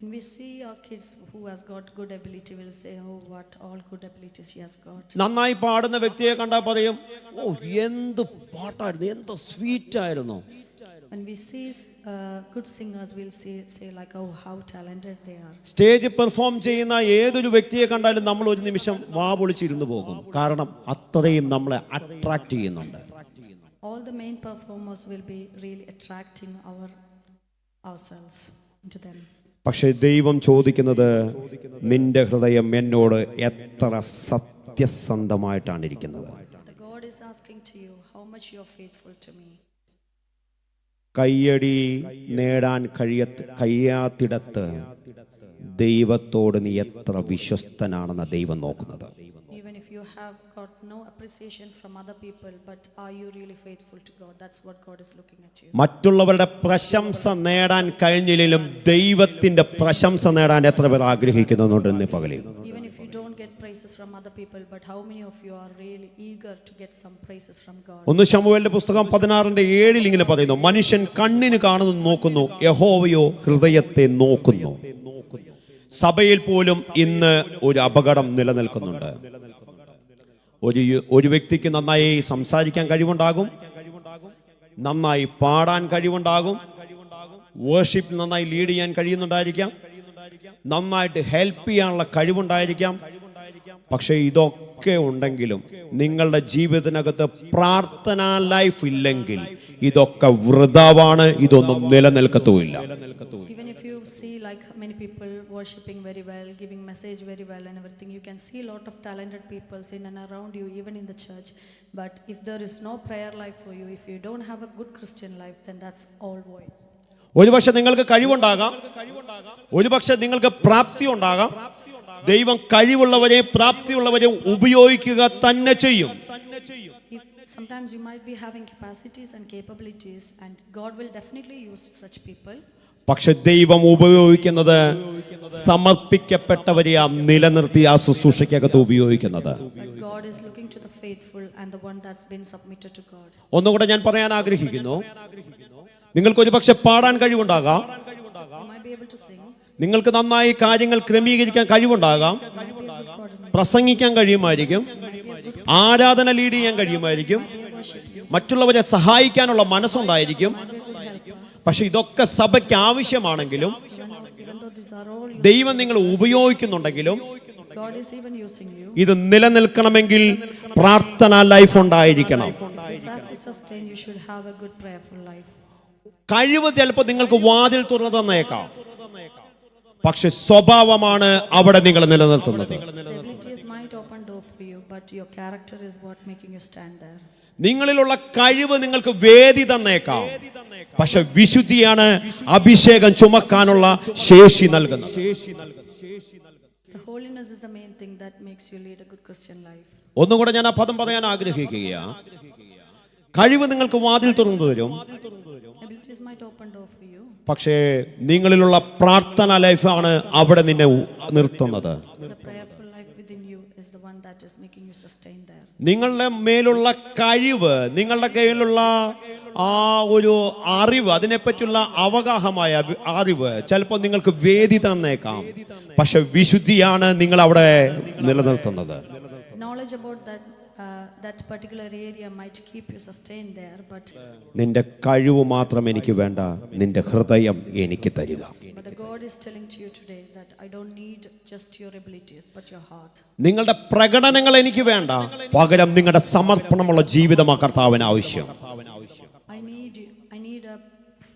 When we see our kids who has got good ability, we'll say, oh, what all good abilities she has got. നന്നായി പാടുന്ന വ്യക്തിയെ കണ്ടാൽ പറയും, ഓ എന്ത് പാട്ടായിരുന്നു, എന്ത് സ്വീറ്റ് ആയിരുന്നു. When we see good singers, we'll say like, oh, how talented they are. Stage perform ചെയ്യുന്ന ഏതൊരു വ്യക്തിയെ കണ്ടാലും നമ്മൾ ഒരു നിമിഷം വാ പൊളിച്ചിരുന്നു പോകും. കാരണം അത്രയും നമ്മളെ അട്രാക്ട് ചെയ്യുന്നുണ്ട്. All the main performers will be really attracting ourselves into them. പക്ഷെ ദൈവം ചോദിക്കുന്നത്, നിന്റെ ഹൃദയം എന്നോട് എത്ര സത്യസന്ധമായിട്ടാണ് ഇരിക്കുന്നത്. The God is asking to you, how much you are faithful to me. കയ്യടി നേടാൻ കഴിയാത്തിടത്ത് ദൈവത്തോട് നീ എത്ര വിശ്വസ്തനാണെന്ന് ദൈവം നോക്കുന്നത്. Even if you have got no appreciation from other people, but are you really faithful to God? That's what God is looking at you. മറ്റുള്ളവരുടെ പ്രശംസ നേടാൻ കഴിഞ്ഞില്ലെങ്കിലും ദൈവത്തിന്റെ പ്രശംസ നേടാൻ എത്ര പേർ ആഗ്രഹിക്കുന്നുണ്ട് ഇന്ന് പകലിൽ. Even if you don't get praises from other people, but how many of you are really eager to get some praises from God? 1 ശമൂവേലിന്റെ പുസ്തകം 16:7 ഇങ്ങനെ പറയുന്നു, മനുഷ്യൻ കണ്ണിന് കാണുന്നു നോക്കുന്നു, യഹോവയോ ഹൃദയത്തെ നോക്കുന്നു. സഭയിൽ പോലും ഇന്ന് ഒരു അപകടം നിലനിൽക്കുന്നുണ്ട്. ഒരു വ്യക്തിക്ക് നന്നായി സംസാരിക്കാൻ കഴിവുണ്ടാകും, നന്നായി പാടാൻ കഴിവുണ്ടാകും, വേർഷിപ്പ് നന്നായി ലീഡ് ചെയ്യാൻ കഴിയുന്നുണ്ടായിരിക്കാം, നന്നായിട്ട് ഹെൽപ്പ് ചെയ്യാനുള്ള കഴിവുണ്ടായിരിക്കാം. പക്ഷേ ഇതൊക്കെ ഉണ്ടെങ്കിലും നിങ്ങളുടെ ജീവിതത്തിനകത്ത് പ്രാർത്ഥനാ ലൈഫ് ഇല്ലെങ്കിൽ ഇതൊക്കെ വൃഥാവാണ്, ഇതൊന്നും നിലനിൽക്കത്തുമില്ല. Even if you see like many people worshiping very well, giving message very well and everything, you can see a lot of talented people in and around you, even in the church. But if there is no prayer life for you, if you don't have a good Christian life, then that's all void. ഒരുപക്ഷെ നിങ്ങൾക്ക് കഴിവുണ്ടാകാം, ഒരുപക്ഷെ നിങ്ങൾക്ക് പ്രാപ്തി ഉണ്ടാകാം. ദൈവം കഴിവുള്ളവരെ പ്രാപ്തിയുള്ളവരെ ഉപയോഗിക്കുക തന്നെ ചെയ്യും. Sometimes you might be having capacities and capabilities, and God will definitely use such people. പക്ഷെ ദൈവം ഉപയോഗിക്കുന്നത് സമർപ്പിക്കപ്പെട്ടവരെ നിലനിർത്തി ആ ശുശ്രൂഷയ്ക്കകത്ത് ഉപയോഗിക്കുന്നത്. But God is looking to the faithful and the one that's been submitted to God. ഒന്നുകൂടെ ഞാൻ പറയാൻ ആഗ്രഹിക്കുന്നു, നിങ്ങൾക്ക് ഒരുപക്ഷെ പാടാൻ കഴിവുണ്ടാകാം, You might be able to sing, നിങ്ങൾക്ക് നന്നായി കാര്യങ്ങൾ ക്രമീകരിക്കാൻ കഴിവുണ്ടാകാം, പ്രസംഗിക്കാൻ കഴിയുമായിരിക്കും, ആരാധന ലീഡ് ചെയ്യാൻ കഴിയുമായിരിക്കും, മറ്റുള്ളവരെ സഹായിക്കാനുള്ള മനസ്സുണ്ടായിരിക്കും. പക്ഷെ ഇതൊക്കെ സഭയ്ക്ക് ആവശ്യമാണെങ്കിലും even though these are all ദൈവം നിങ്ങൾ ഉപയോഗിക്കുന്നുണ്ടെങ്കിലും God is even using you. ഇത് നിലനിൽക്കണമെങ്കിൽ പ്രാർത്ഥനാ ലൈഫ് ഉണ്ടായിരിക്കണം. This has to sustain, you should have a good prayerful life. കഴിവ് ചിലപ്പോൾ നിങ്ങൾക്ക് വാതിൽ തുറന്നു തന്നേക്കാം, പക്ഷെ സ്വഭാവമാണ് അവിടെ നിങ്ങൾ നിലനിർത്തുന്നത്. Abilities might open door for you, but your character is what making you stand there. നിങ്ങളിലുള്ള കഴിവ് നിങ്ങൾക്ക് വേദി തന്നേക്കാം, പക്ഷെ വിശുദ്ധിയാണ് അഭിഷേകം ചുമക്കാനുള്ള ശേഷി നൽകുന്നത്. The holiness is the main thing that makes you lead a good Christian life. ഒന്നുകൂടെ ഞാൻ ആ പദം പറയാൻ ആഗ്രഹിക്കുകയാണ്. കഴിവ് നിങ്ങൾക്ക് വാതിൽ തുറന്നു തരും, Abilities might open door for you. പക്ഷേ നിങ്ങളിലുള്ള പ്രാർത്ഥന ലൈഫാണ് അവിടെ നിന്നെ നിർത്തുന്നത്. The prayerful life within you is the one that is making you sustain there. നിങ്ങളുടെ മേലുള്ള കഴിവ്, നിങ്ങളുടെ കയ്യിലുള്ള ആ ഒരു അറിവ്, അതിനെപ്പറ്റിയുള്ള അവഗാഹമായ അറിവ് ചിലപ്പോൾ നിങ്ങൾക്ക് വേദി തന്നേക്കാം, പക്ഷെ വിശുദ്ധിയാണ് നിങ്ങൾ അവിടെ നിലനിർത്തുന്നത്. Knowledge about that particular area might keep you sustained there, but നിന്റെ കഴിവ് മാത്രം എനിക്ക് വേണ്ട, നിന്റെ ഹൃദയം എനിക്ക് തരിക. the God is telling to you today that I don't need just your abilities but your heart. നിങ്ങളുടെ പ്രകടനങ്ങൾ എനിക്ക് വേണ്ട, പകരം നിങ്ങളുടെ സമർപ്പണമുള്ള ജീവിതമാണ് കർത്താവിന് ആവശ്യം. I need a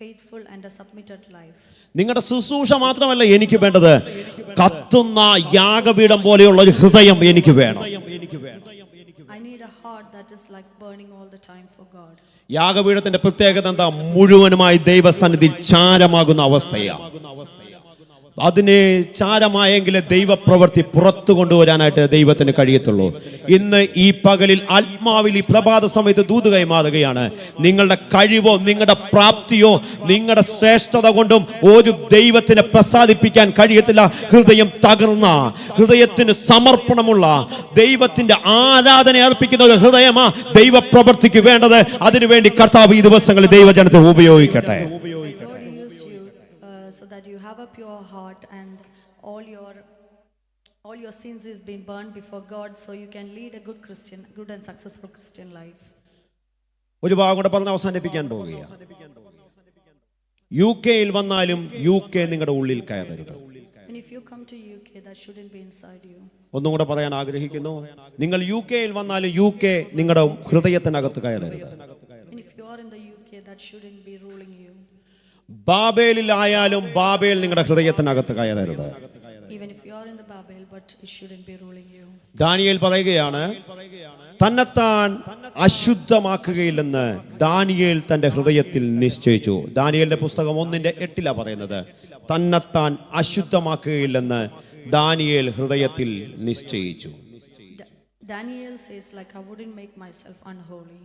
faithful and a submitted life. നിങ്ങളുടെ ശുശ്രൂഷ മാത്രമല്ല എനിക്ക് വേണ്ടത്, കത്തുന്ന യാഗപീഠം പോലെയുള്ള ഒരു ഹൃദയം എനിക്ക് വേണം. I need a heart that is like burning all the time for God. യാഗപീഠത്തിന്റെ പ്രത്യേകത എന്താ? മുഴുവനുമായി ദൈവസന്നിധി ചാരമാകുന്ന അവസ്ഥയാണ്. അതിനെ ചാരമായെങ്കിലേ ദൈവപ്രവൃത്തി പുറത്തു കൊണ്ടുവരാനായിട്ട് ദൈവത്തിന് കഴിയത്തുള്ളൂ. ഇന്ന് ഈ പകലിൽ ആത്മാവിൽ ഈ പ്രഭാത സമയത്ത് ദൂത് കൈമാറുകയാണ്. നിങ്ങളുടെ കഴിവോ നിങ്ങളുടെ പ്രാപ്തിയോ നിങ്ങളുടെ ശ്രേഷ്ഠത കൊണ്ടും ഒരു ദൈവത്തിനെ പ്രസാദിപ്പിക്കാൻ കഴിയത്തില്ല. ഹൃദയം തകർന്ന, ഹൃദയത്തിന് സമർപ്പണമുള്ള, ദൈവത്തിന്റെ ആരാധന അർപ്പിക്കുന്ന ഒരു ഹൃദയമാ ദൈവപ്രവൃത്തിക്ക് വേണ്ടത്. അതിനുവേണ്ടി കർത്താവ് ഈ ദിവസങ്ങളിൽ ദൈവജനത്തെ ഉപയോഗിക്കട്ടെ. So that you have a pure heart and all your sins is being burned before God, so you can lead a good and successful Christian life. ഒരു ഭാഗം കൂടെ പറഞ്ഞ് അവസാനിപ്പിക്കാൻ പോവുകയാണ്. UK വന്നാലും UK നിങ്ങളുടെ ഉള്ളിൽ കയറരുത്. And if you come to UK, that shouldn't be inside you. ഒന്നും കൂടെ പറയാൻ ആഗ്രഹിക്കുന്നു. നിങ്ങൾ UK വന്നാലും UK നിങ്ങളുടെ ഹൃദയത്തിനകത്ത് കയറരുത്. And if you are in the UK, that shouldn't be ruling you. ബാബേലിലായാലും ബാബേൽ നിങ്ങളുടെ ഹൃദയത്തിനകത്ത് കയറരുത്. Even if you are in the Babel, but it shouldn't be ruling you. Daniel പറയുകയാണ്, തന്നെത്താൻ അശുദ്ധമാക്കുകയില്ലെന്ന് ദാനിയേൽ തന്റെ ഹൃദയത്തിൽ നിശ്ചയിച്ചു. ദാനിയേലിന്റെ പുസ്തകം 1:8 പറയുന്നത്, തന്നെത്താൻ അശുദ്ധമാക്കുകയില്ലെന്ന് ദാനിയേൽ ഹൃദയത്തിൽ നിശ്ചയിച്ചു. Daniel says, like, I wouldn't make myself unholy.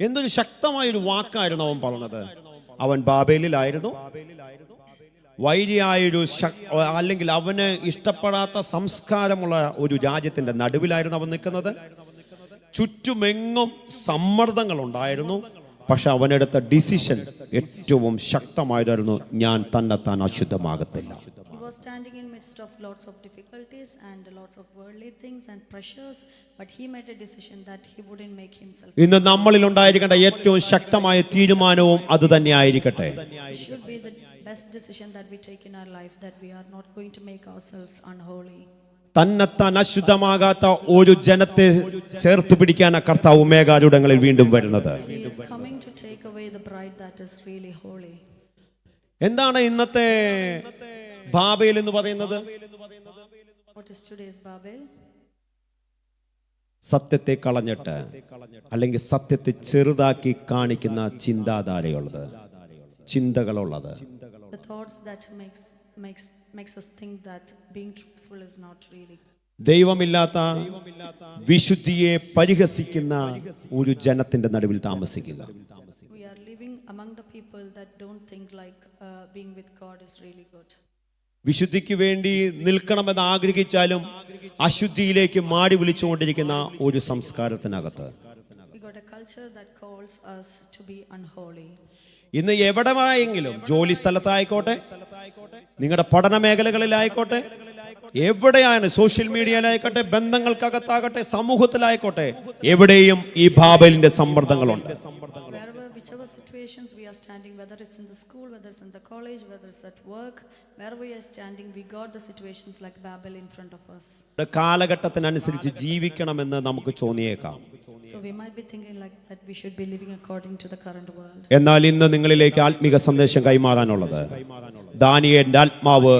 എന്തൊരു ശക്തമായൊരു വാക്കായിരുന്നു അവൻ പറഞ്ഞത്. അവൻ ബാബേലിലായിരുന്നു. വൈരിയായൊരു അല്ലെങ്കിൽ അവന് ഇഷ്ടപ്പെടാത്ത സംസ്കാരമുള്ള ഒരു രാജ്യത്തിന്റെ നടുവിലായിരുന്നു അവൻ നിൽക്കുന്നത്. ചുറ്റുമെങ്ങും സമ്മർദ്ദങ്ങൾ ഉണ്ടായിരുന്നു. പക്ഷെ അവനെടുത്ത ഡിസിഷൻ ഏറ്റവും ശക്തമായതായിരുന്നു, ഞാൻ തന്നെത്താൻ അശുദ്ധമാകത്തില്ല. He was standing in midst of lots of difficulties and lots of worldly things and pressures, but he made a decision that he wouldn't make himself. ഇന്ന് നമ്മളിൽ ഉണ്ടായിരിക്കേണ്ട ഏറ്റവും ശക്തമായ തീരുമാനവും അത് തന്നെ ആയിരിക്കട്ടെ. It should be the best decision that we take in our life, that we are not going to make ourselves unholy. തന്നെത്താൻ അശുദ്ധമാകാത്ത ഒരു ജനത്തെ ചേർത്ത് പിടിക്കാൻ കർത്താവ് മേഘാരൂഢങ്ങളിൽ വീണ്ടും വരുന്നത്. He is coming to take away the bride that is really holy. എന്താണ് ഇന്നത്തെ ബാബേൽ എന്ന് പറയുന്നത്? What is today's Babel? സത്യത്തെ കളഞ്ഞിട്ട് അല്ലെങ്കിൽ സത്യത്തെ ചെറുതാക്കി കാണിക്കുന്ന ചിന്താധാരയുള്ളത്, ചിന്തകളുള്ളത്. The thoughts that makes us think that being truthful is not really. ദൈവമില്ലാത്ത വിശുദ്ധിയെ പരിഹസിക്കുന്ന ഒരു ജനത്തിന്റെ നടുവിൽ താമസിക്കുക. We are living among the people that don't think like being with God is really good. വിശുദ്ധിക്ക് വേണ്ടി നിൽക്കണമെന്ന് ആഗ്രഹിച്ചാലും അശുദ്ധിയിലേക്ക് മാടി വിളിച്ചുകൊണ്ടിരിക്കുന്ന ഒരു സംസ്കാരത്തിനകത്ത് We got a culture that calls us to be unholy. ഇന്ന് എവിടെയായെങ്കിലും, ജോലി സ്ഥലത്തായിക്കോട്ടെ, നിങ്ങളുടെ പഠന മേഖലകളിലായിക്കോട്ടെ, എവിടെയാണ്, സോഷ്യൽ മീഡിയയിലായിക്കോട്ടെ, ബന്ധങ്ങൾക്കകത്താകട്ടെ, സമൂഹത്തിലായിക്കോട്ടെ, എവിടെയും ഈ ബാബേലിന്റെ സമ്മർദ്ദങ്ങളുണ്ട്. Whichever situations we are standing, whether it's in the school, whether it's in the college, whether it's at work, wherever we are standing, we got the situations like Babel in front of us. കാലഘട്ടത്തിനനുസരിച്ച് ജീവിക്കണമെന്ന് നമുക്ക് തോന്നിയേക്കാം. So we might be thinking like that we should be living according to the current world. എന്നാൽ ഇന്ന് നിങ്ങളിലേക്ക് ആത്മീക സന്ദേശം കൈമാറാനുള്ളത്, ദാനിയേലിന്റെ ആത്മാവ്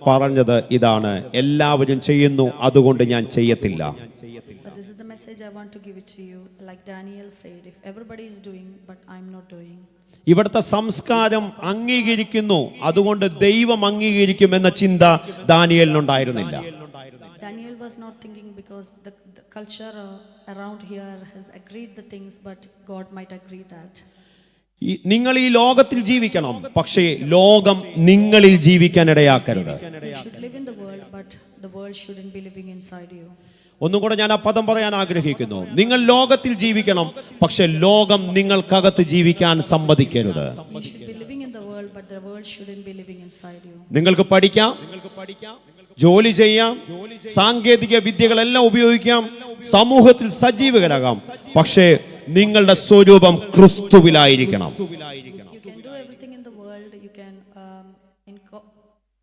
പറഞ്ഞത് ഇതാണ്, എല്ലാവരും ചെയ്യുന്നു, അതുകൊണ്ട് ഞാൻ ചെയ്യത്തില്ല. But this is the message I want to give it to you. Like Daniel said, if everybody is doing, but I'm not doing. ഇവിടുത്തെ സംസ്കാരം അംഗീകരിക്കുന്നു, അതുകൊണ്ട് ദൈവം അംഗീകരിക്കും എന്ന ചിന്ത ദാനിയേലിനുണ്ടായിരുന്നില്ല. Daniel was not thinking because the culture around here has agreed the things, but God might agree that. നിങ്ങൾ ഈ ലോകത്തിൽ ജീവിക്കണം, പക്ഷേ ലോകം നിങ്ങളിൽ ജീവിക്കാൻ ഇടയാക്കരുത്. You should live in the world, but the world shouldn't be living inside you. ഒന്നും കൂടെ ഞാൻ ആ പദം പറയാൻ ആഗ്രഹിക്കുന്നു. നിങ്ങൾ ലോകത്തിൽ ജീവിക്കണം, പക്ഷെ ലോകം നിങ്ങൾക്കകത്ത് ജീവിക്കാൻ സമ്മതിക്കരുത്. You should be living in the world, but the world shouldn't be living inside you. നിങ്ങൾക്ക് പഠിക്കാം, ജോലി ചെയ്യാം, സാങ്കേതിക വിദ്യകളെല്ലാം ഉപയോഗിക്കാം, സമൂഹത്തിൽ സജീവകരാകാം, പക്ഷേ നിങ്ങളുടെ സ്വരൂപം ക്രിസ്തുവിലായിരിക്കണം. You can do everything in the world, you can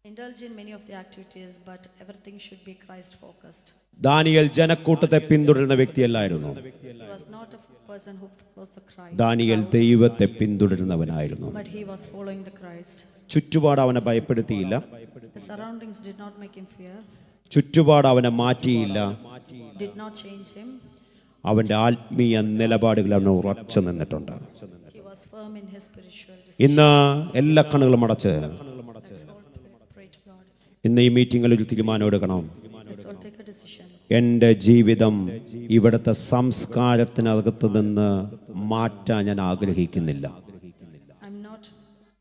indulge in many of the activities, but everything should be Christ focused. Daniel ജനക്കൂട്ടത്തെ പിന്തുടരുന്ന വ്യക്തിയല്ലായിരുന്നു. He was not a person who follows the Christ, Daniel ദൈവത്തെ പിന്തുടരുന്നവനായിരുന്നു. but he was following the Christ. ചുറ്റുപാട് അവനെ ഭയപ്പെടുത്തിയില്ല, The surroundings did not make him fear, ചുറ്റുപാട് അവനെ മാറ്റിയില്ല. did not change him. അവൻ്റെ ആത്മീയ നിലപാടുകൾ അവൻ ഉറച്ചു നിന്നിട്ടുണ്ട്. He was firm in his spiritual decision. ഇന്ന് എല്ലാ കണ്ണുകളും അടച്ച് Let's all pray to God. ഇന്ന് ഈ മീറ്റിങ്ങിൽ ഒരു തീരുമാനം എടുക്കണം. Let's all take a decision. എൻ്റെ ജീവിതം ഇവിടുത്തെ സംസ്കാരത്തിനകത്ത് നിന്ന് മാറ്റാൻ ഞാൻ ആഗ്രഹിക്കുന്നില്ല. I'm not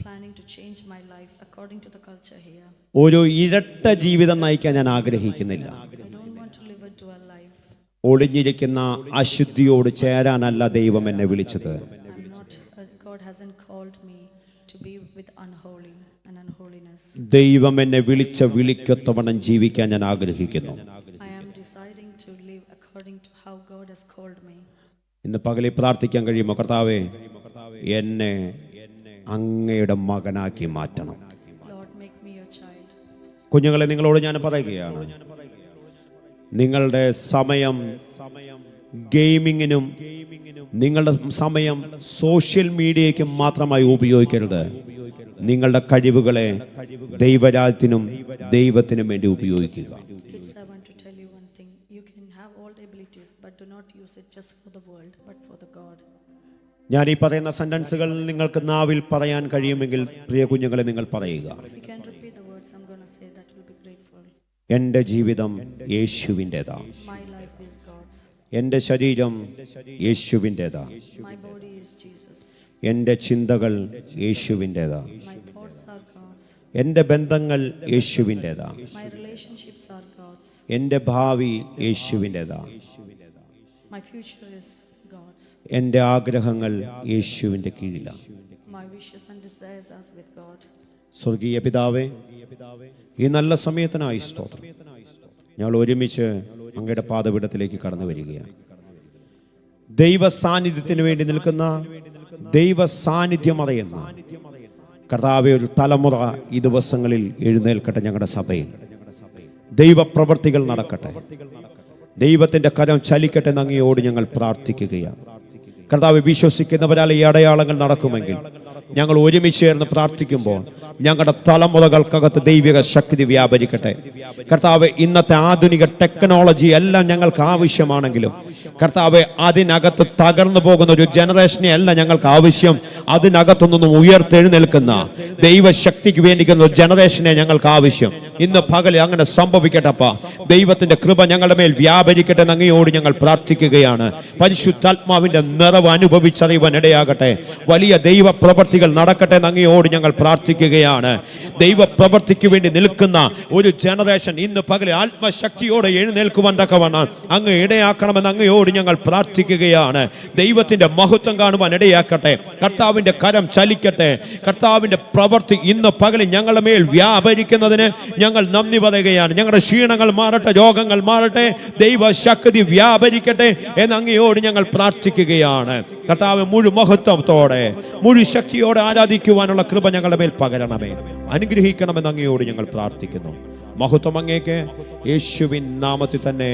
planning to change my life according to the culture here. ഒരു ഇരട്ട ജീവിതം നയിക്കാൻ ഞാൻ ആഗ്രഹിക്കുന്നില്ല. I don't want to live a dual life. ഒളിഞ്ഞിരിക്കുന്ന അശുദ്ധിയോട് ചേരാനല്ല ദൈവം എന്നെ വിളിച്ചത്. I'm not, God hasn't called me to be with unholy and unholiness. ദൈവം എന്നെ വിളിച്ച വിളിക്കൊത്തവണ്ണം ജീവിക്കാൻ ഞാൻ ആഗ്രഹിക്കുന്നു. I am deciding to live according to how God has called me. ഇന്ന് പകലിൽ പ്രാർത്ഥിക്കാൻ കഴിയുമോ? കർത്താവേ, എന്നെ അങ്ങയുടെ മകനാക്കി മാറ്റണം. Lord, make me your child. കുഞ്ഞുങ്ങളെ, നിങ്ങളോട് ഞാൻ പറയുകയാണ്, നിങ്ങളുടെ സമയം ഗെയിമിങ്ങിനും നിങ്ങളുടെ സമയം സോഷ്യൽ മീഡിയയ്ക്കും മാത്രമായി ഉപയോഗിക്കരുത്. നിങ്ങളുടെ കഴിവുകളെ ദൈവരാജ്യത്തിനും ദൈവത്തിനും വേണ്ടി ഉപയോഗിക്കുക. Kids, I want to tell you one thing. You can have all the abilities, but do not use it just for the world, but for the God. ഞാൻ ഈ പറയുന്ന സെന്റൻസുകൾ നിങ്ങൾക്ക് നാവിൽ പറയാൻ കഴിയുമെങ്കിൽ പ്രിയ കുഞ്ഞുങ്ങളെ നിങ്ങൾ പറയുക. If you can repeat the words I'm going to say, that will be grateful. എൻ്റെ ജീവിതം യേശുവിൻ്റെതാണ്. My life is God's. എൻ്റെ ശരീരം യേശുവിൻ്റെതാണ്. My body is Jesus. എൻ്റെ ചിന്തകൾ യേശുവിൻ്റെതാണ്. My thoughts are God's. എൻ്റെ ബന്ധങ്ങൾ യേശുവിൻ്റെതാണ്. My relationships are God's. എൻ്റെ ഭാവി യേശുവിൻ്റെതാണ്. My future is God's. എൻ്റെ ആഗ്രഹങ്ങൾ യേശുവിൻ്റെ കീഴിലാണ്. My wishes and desires are with God. സ്വർഗീയ പിതാവേ, ഈ നല്ല സമയത്തിനായി സ്തോത്രം. ഞങ്ങൾ ഒരുമിച്ച് അങ്ങയുടെ പാദപീഠത്തിലേക്ക് കടന്നു വരികയാണ്. ദൈവ സാന്നിധ്യത്തിന് വേണ്ടി നിൽക്കുന്ന, ദൈവ സാന്നിധ്യം അറിയുന്ന കർത്താവേ, ഒരു തലമുറ ഈ ദിവസങ്ങളിൽ എഴുന്നേൽക്കട്ടെ. ഞങ്ങളുടെ സഭയിൽ ദൈവപ്രവർത്തികൾ നടക്കട്ടെ, ദൈവത്തിൻ്റെ കരം ചലിക്കട്ടെ എന്ന് അങ്ങയോട് ഞങ്ങൾ പ്രാർത്ഥിക്കുകയാണ്. കർത്താവ്, വിശ്വസിക്കുന്നവരാൽ ഈ അടയാളങ്ങൾ നടക്കുമെങ്കിൽ ഞങ്ങൾ ഒരുമിച്ച് ചേർന്ന് പ്രാർത്ഥിക്കുമ്പോൾ ഞങ്ങളുടെ തലമുറകൾക്കകത്ത് ദൈവിക ശക്തി വ്യാപരിക്കട്ടെ. കർത്താവ്, ഇന്നത്തെ ആധുനിക ടെക്നോളജി എല്ലാം ഞങ്ങൾക്ക് ആവശ്യമാണെങ്കിലും കർത്താവ്, അതിനകത്ത് തകർന്നു പോകുന്ന ഒരു ജനറേഷനെ അല്ല ഞങ്ങൾക്ക് ആവശ്യം. അതിനകത്തുനിന്നും ഉയർത്തെഴുന്നേൽക്കുന്ന ദൈവശക്തിക്ക് വേണ്ടിക്കുന്ന ഒരു ജനറേഷനെ ഞങ്ങൾക്ക് ആവശ്യം. ഇന്ന് പകൽ അങ്ങനെ സംഭവിക്കട്ടെ അപ്പാ. ദൈവത്തിന്റെ കൃപ ഞങ്ങളുടെ മേൽ വ്യാപരിക്കട്ടെ എന്ന് അങ്ങയോട് ഞങ്ങൾ പ്രാർത്ഥിക്കുകയാണ്. പരിശുദ്ധാത്മാവിന്റെ നിറവ് അനുഭവിച്ചറിയുവാൻ ഇടയാകട്ടെ. വലിയ ദൈവ പ്രവർത്തികൾ നടക്കട്ടെ എന്ന് അങ്ങയോട് ഞങ്ങൾ പ്രാർത്ഥിക്കുകയാണ്. ദൈവ പ്രവർത്തിക്ക് വേണ്ടി നിൽക്കുന്ന ഒരു ജനറേഷൻ ഇന്ന് പകൽ ആത്മശക്തിയോടെ എഴുന്നേൽക്കുവാൻ തക്കവണ്ണം അങ്ങ് ഇടയാക്കണമെന്ന് അങ്ങയോട് ഞങ്ങൾ പ്രാർത്ഥിക്കുകയാണ്. ദൈവത്തിന്റെ മഹത്വം കാണുവാൻ ഇടയാക്കട്ടെ. കർത്താവിന്റെ കരം ചലിക്കട്ടെ. കർത്താവിന്റെ പ്രവൃത്തി ഇന്ന് പകൽ ഞങ്ങളുടെ മേൽ വ്യാപരിക്കുന്നതിന് ഞങ്ങൾ നന്ദി പറയുകയാണ്. ഞങ്ങളുടെ ക്ഷീണങ്ങൾ മാറട്ടെ, രോഗങ്ങൾ മാറട്ടെ, ദൈവശക്തി വ്യാപരിക്കട്ടെ എന്ന് അങ്ങയോട് ഞങ്ങൾ പ്രാർത്ഥിക്കുകയാണ്. കർത്താവ്, മുഴു മഹത്വത്തോടെ മുഴു ശക്തിയോടെ ആരാധിക്കുവാനുള്ള കൃപ ഞങ്ങളുടെ മേൽ പകരണമേ, അനുഗ്രഹിക്കണമെന്ന് അങ്ങയോട് ഞങ്ങൾ പ്രാർത്ഥിക്കുന്നു. മഹത്വം അങ്ങേക്ക്, യേശുവിൻ നാമത്തിൽ തന്നെ.